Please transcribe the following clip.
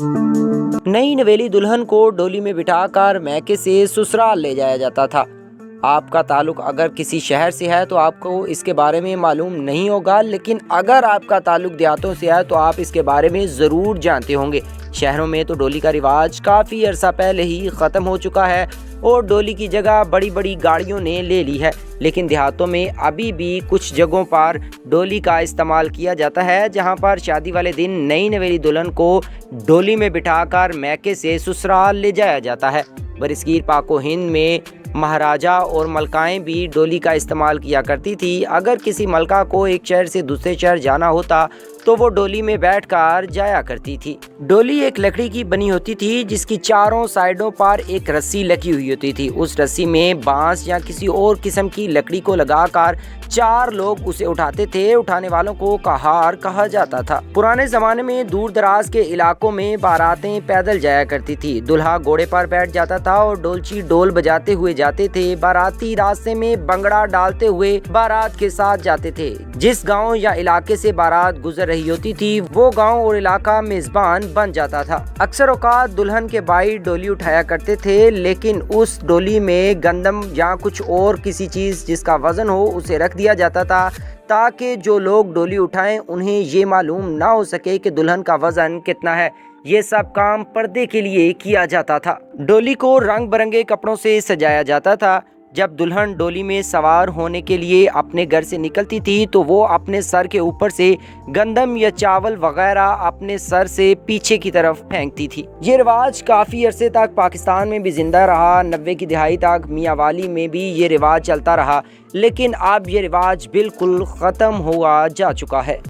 नई नवेली दुल्हन को डोली में बिठाकर मैके से ससुराल ले जाया जाता था। आपका ताल्लुक अगर किसी शहर से है तो आपको इसके बारे में मालूम नहीं होगा, लेकिन अगर आपका ताल्लुक देहातों से है तो आप इसके बारे में ज़रूर जानते होंगे। शहरों में तो डोली का रिवाज काफ़ी अरसा पहले ही ख़त्म हो चुका है और डोली की जगह बड़ी बड़ी गाड़ियों ने ले ली है, लेकिन देहातों में अभी भी कुछ जगहों पर डोली का इस्तेमाल किया जाता है, जहां पर शादी वाले दिन नई नवेली दुल्हन को डोली में बिठाकर मैके से ससुराल ले जाया जाता है। बरसगीर पाको हिंद में महाराजा और मलकाएं भी डोली का इस्तेमाल किया करती थी। अगर किसी मलका को एक शहर से दूसरे शहर जाना होता तो वो डोली में बैठकर जाया करती थी। डोली एक लकड़ी की बनी होती थी जिसकी चारों साइडों पर एक रस्सी लगी हुई होती थी। उस रस्सी में बांस या किसी और किस्म की लकड़ी को लगाकर 4 लोग उसे उठाते थे। उठाने वालों को कहार कहा जाता था। पुराने जमाने में दूर दराज के इलाकों में बारातें पैदल जाया करती थी। दूल्हा घोड़े पर बैठ जाता था और डोलची डोल बजाते हुए जाते थे। बाराती रास्ते में बंगड़ा डालते हुए बारात के साथ जाते थे। जिस गांव या इलाके से बारात गुजर रही होती थी वो गांव और इलाका मेजबान बन जाता था। अक्सर औकात दुल्हन के भाई डोली उठाया करते थे, लेकिन उस डोली में गंदम या कुछ और किसी चीज जिसका वजन हो उसे रख दिया जाता था, ताकि जो लोग डोली उठाएं उन्हें ये मालूम ना हो सके कि दुल्हन का वजन कितना है। ये सब काम पर्दे के लिए किया जाता था। डोली को रंग बिरंगे कपड़ों से सजाया जाता था। जब दुल्हन डोली में सवार होने के लिए अपने घर से निकलती थी तो वो अपने सर के ऊपर से गंदम या चावल वगैरह अपने सर से पीछे की तरफ फेंकती थी। ये रिवाज काफ़ी अरसे तक पाकिस्तान में भी जिंदा रहा। 90 की दिहाई तक मियांवाली में भी ये रिवाज चलता रहा, लेकिन अब ये रिवाज बिल्कुल ख़त्म हुआ जा चुका है।